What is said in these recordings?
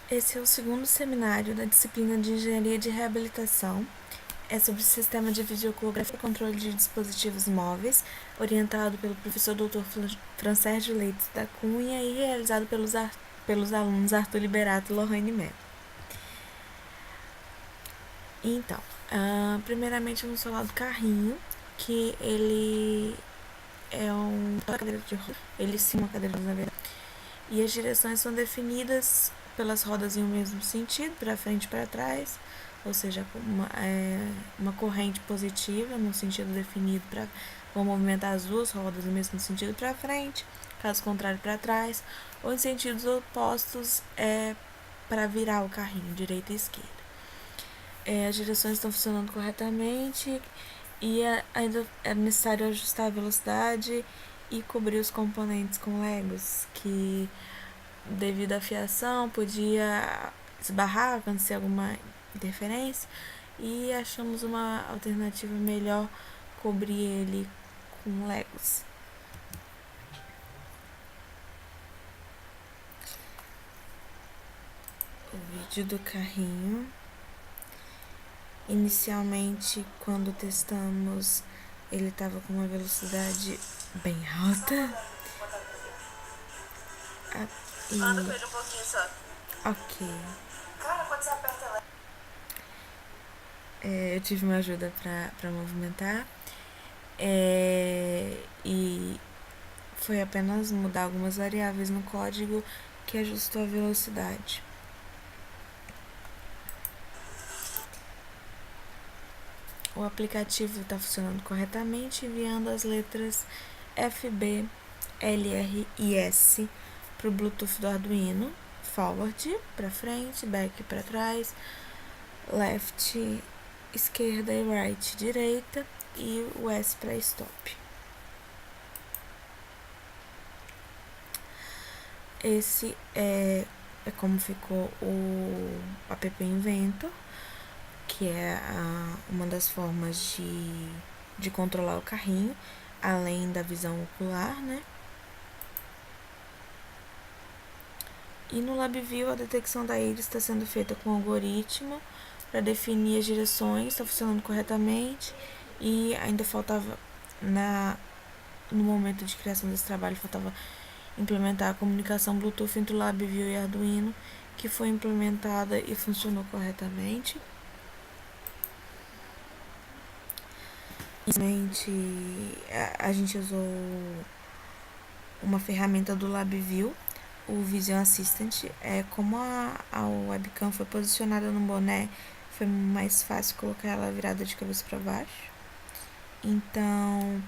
Esse é o segundo seminário da disciplina de Engenharia de Reabilitação. É sobre o sistema de videografia e controle de dispositivos móveis, orientado pelo professor Dr. Francérgio Leite da Cunha e realizado pelos alunos Arthur Liberato e Lohane Mello. Então, primeiramente vamos falar do carrinho, que ele é uma cadeira de rodas, ele sim uma cadeira de rodas, na verdade, e as direções são definidas pelas rodas em um mesmo sentido, para frente e para trás, ou seja, uma corrente positiva no sentido definido para vão movimentar as duas rodas no mesmo sentido para frente, caso contrário para trás, ou em sentidos opostos para virar o carrinho, direita e esquerda. As direções estão funcionando corretamente e ainda é necessário ajustar a velocidade e cobrir os componentes com legos, que devido à fiação podia esbarrar, acontecer alguma interferência, e achamos uma alternativa melhor, cobrir ele com legos. O vídeo do carrinho. Inicialmente, quando testamos, ele estava com uma velocidade bem alta. Anda com ele um pouquinho só. Ok. Cara, quando você aperta ela. Eu tive uma ajuda para movimentar. E foi apenas mudar algumas variáveis no código que ajustou a velocidade. O aplicativo está funcionando corretamente, enviando as letras F, B, L, R e S para o Bluetooth do Arduino. Forward para frente, back para trás, left esquerda e right direita, e o S para stop. Esse é como ficou o app Inventor, que é uma das formas de controlar o carrinho, além da visão ocular, né? E no LabVIEW, a detecção da íris está sendo feita com algoritmo para definir as direções, está funcionando corretamente, e ainda faltava, no momento de criação desse trabalho, faltava implementar a comunicação Bluetooth entre o LabVIEW e Arduino, que foi implementada e funcionou corretamente. Inicialmente, a gente usou uma ferramenta do LabVIEW, o Vision Assistant. Como a webcam foi posicionada no boné, foi mais fácil colocar ela virada de cabeça para baixo. Então,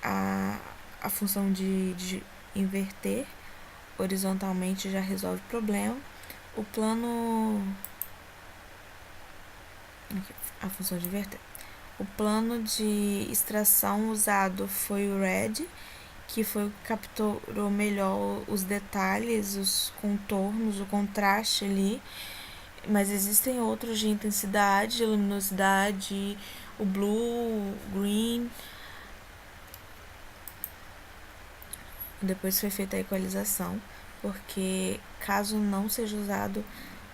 a função de inverter horizontalmente já resolve o problema. O plano... A função de inverter. O plano de extração usado foi o RED, que foi o que capturou melhor os detalhes, os contornos, o contraste ali. Mas existem outros de intensidade, de luminosidade, o blue, green. Depois foi feita a equalização, porque caso não seja usado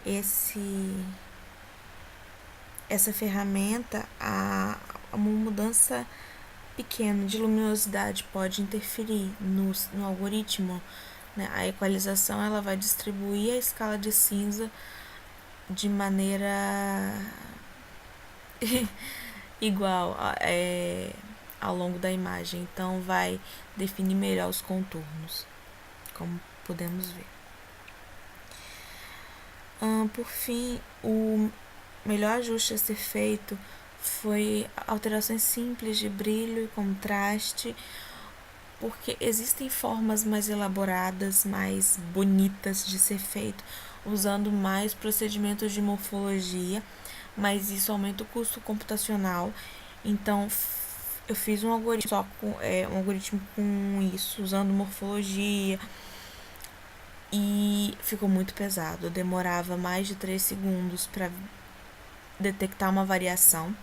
essa ferramenta, uma mudança pequena de luminosidade pode interferir no algoritmo, né? A equalização ela vai distribuir a escala de cinza de maneira igual ao longo da imagem, então vai definir melhor os contornos, como podemos ver. Por fim, o melhor ajuste a ser feito foi alterações simples de brilho e contraste, porque existem formas mais elaboradas, mais bonitas de ser feito, usando mais procedimentos de morfologia, mas isso aumenta o custo computacional. Então, eu fiz um algoritmo com isso, usando morfologia, e ficou muito pesado. Eu demorava mais de 3 segundos para detectar uma variação,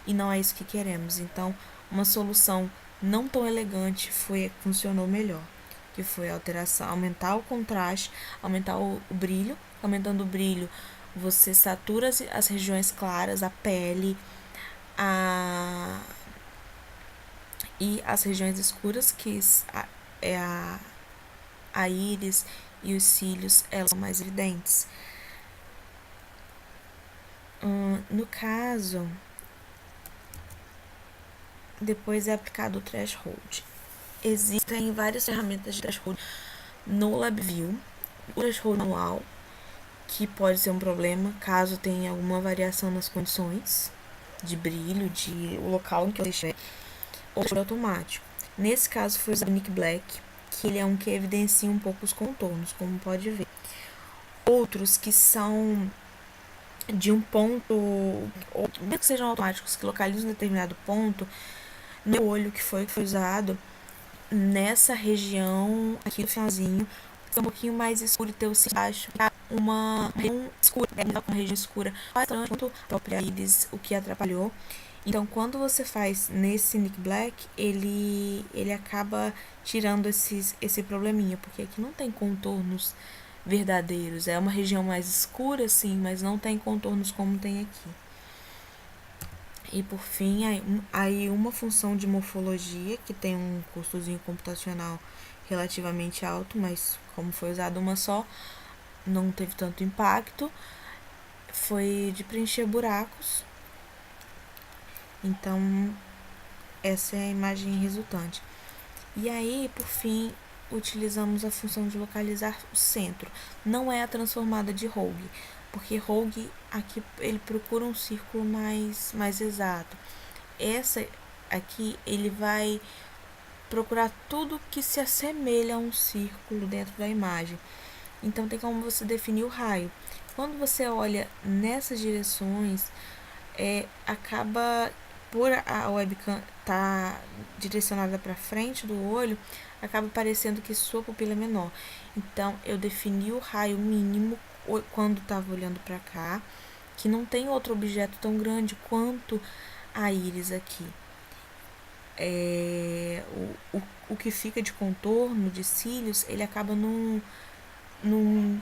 e não é isso que queremos. Então, uma solução não tão elegante funcionou melhor, que foi a alteração, aumentar o contraste, aumentar o brilho aumentando o brilho, você satura as regiões claras, a pele, e as regiões escuras, que é a íris e os cílios, elas são mais evidentes. No caso, depois é aplicado o threshold. Existem várias ferramentas de threshold no LabVIEW. O threshold manual, que pode ser um problema caso tenha alguma variação nas condições de brilho, de o local em que você estiver, ou threshold automático. Nesse caso foi usado o Nick Black, que ele é um que evidencia um pouco os contornos, como pode ver. Outros que são de um ponto, ou mesmo que sejam automáticos, que localizam um determinado ponto, no olho que foi usado nessa região aqui no finalzinho, é um pouquinho mais escuro e ter o cílio baixo, uma região escura, uma região escura, quanto a própria íris, o que atrapalhou. Então, quando você faz nesse Nick Black, ele acaba tirando esse probleminha, porque aqui não tem contornos verdadeiros. É uma região mais escura, sim, mas não tem contornos como tem aqui. E por fim, aí uma função de morfologia, que tem um custozinho computacional relativamente alto, mas como foi usada uma só, não teve tanto impacto, foi de preencher buracos. Então, essa é a imagem resultante. E aí, por fim, utilizamos a função de localizar o centro. Não é a transformada de Rogue, porque Rogue aqui ele procura um círculo mais exato. Essa aqui ele vai procurar tudo que se assemelha a um círculo dentro da imagem. Então tem como você definir o raio. Quando você olha nessas direções, acaba por a webcam tá direcionada para frente do olho, acaba parecendo que sua pupila é menor. Então eu defini o raio mínimo quando estava olhando para cá, que não tem outro objeto tão grande quanto a íris aqui. O que fica de contorno, de cílios, ele acaba não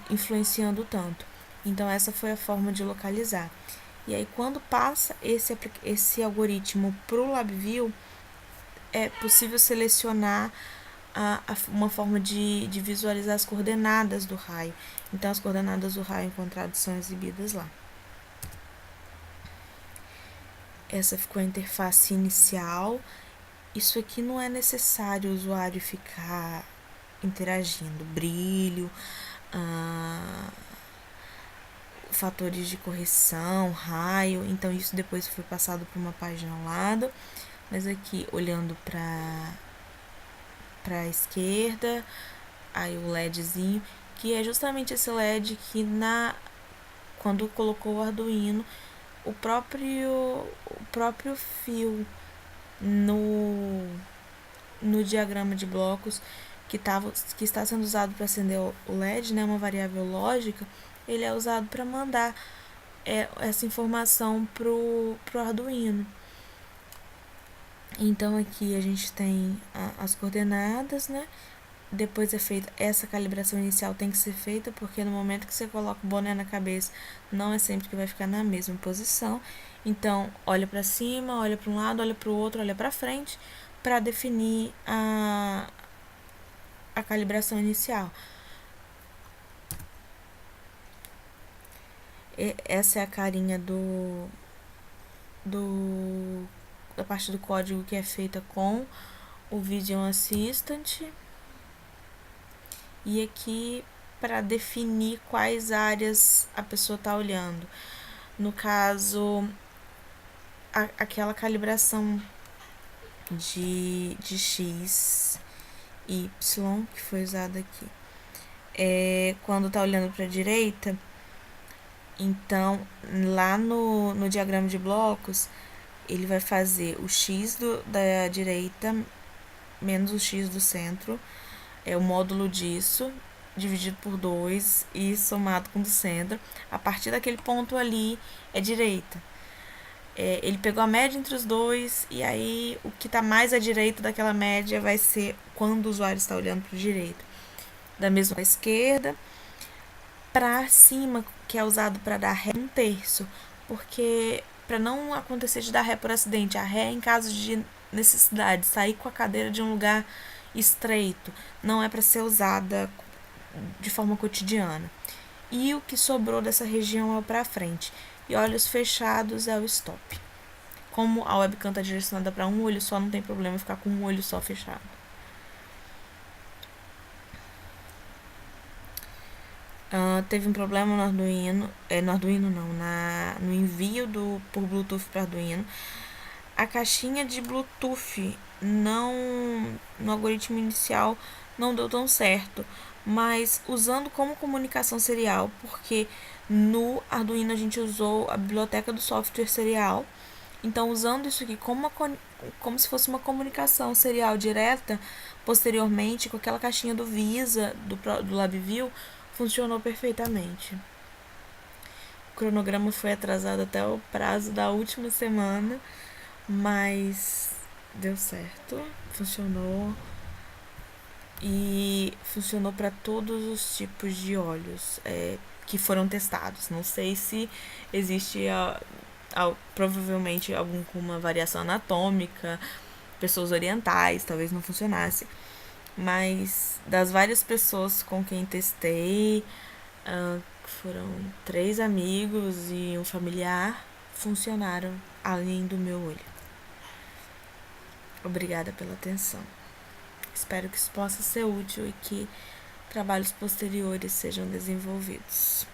influenciando tanto. Então essa foi a forma de localizar. E aí quando passa esse algoritmo para o LabVIEW, é possível selecionar uma forma de visualizar as coordenadas do raio. Então as coordenadas do raio encontrado são exibidas lá. Essa ficou a interface inicial. Isso aqui não é necessário o usuário ficar interagindo. Brilho, fatores de correção, raio. Então isso depois foi passado para uma página ao lado. Mas aqui, olhando para a esquerda, aí o LEDzinho, que é justamente esse LED que quando colocou o Arduino, o próprio fio no diagrama de blocos que está sendo usado para acender o LED, né, uma variável lógica, ele é usado para mandar essa informação pro Arduino. Então aqui a gente tem as coordenadas, né? Depois é feita essa calibração inicial, tem que ser feita, porque no momento que você coloca o boné na cabeça, não é sempre que vai ficar na mesma posição. Então, olha para cima, olha para um lado, olha para o outro, olha para frente, para definir a calibração inicial. Essa é a carinha da parte do código que é feita com o Vision Assistant. E aqui para definir quais áreas a pessoa está olhando. No caso, aquela calibração de X, Y, que foi usada aqui. Quando está olhando para a direita, então lá no diagrama de blocos, ele vai fazer o X da direita menos o X do centro, é o módulo disso, dividido por 2 e somado com o do centro. A partir daquele ponto ali é direita. Ele pegou a média entre os dois, e aí o que está mais à direita daquela média vai ser quando o usuário está olhando para o direito. Da mesma à esquerda, pra cima, que é usado para dar ré, 1/3, porque para não acontecer de dar ré por acidente, a ré em caso de necessidade, sair com a cadeira de um lugar estreito, não é para ser usada de forma cotidiana. E o que sobrou dessa região é o para frente, e olhos fechados é o stop. Como a webcam está direcionada para um olho só, não tem problema ficar com um olho só fechado. Teve um problema no Arduino, no Arduino não, no envio por Bluetooth para Arduino. A caixinha de Bluetooth no algoritmo inicial não deu tão certo, mas usando como comunicação serial, porque no Arduino a gente usou a biblioteca do software serial, então usando isso aqui como se fosse uma comunicação serial direta, posteriormente com aquela caixinha do Visa, do LabVIEW, funcionou perfeitamente. O cronograma foi atrasado até o prazo da última semana, mas deu certo, funcionou. E funcionou para todos os tipos de óleos que foram testados. Não sei se existe provavelmente alguma variação anatômica, pessoas orientais, talvez não funcionasse. Mas das várias pessoas com quem testei, foram 3 amigos e um familiar, funcionaram além do meu olho. Obrigada pela atenção. Espero que isso possa ser útil e que trabalhos posteriores sejam desenvolvidos.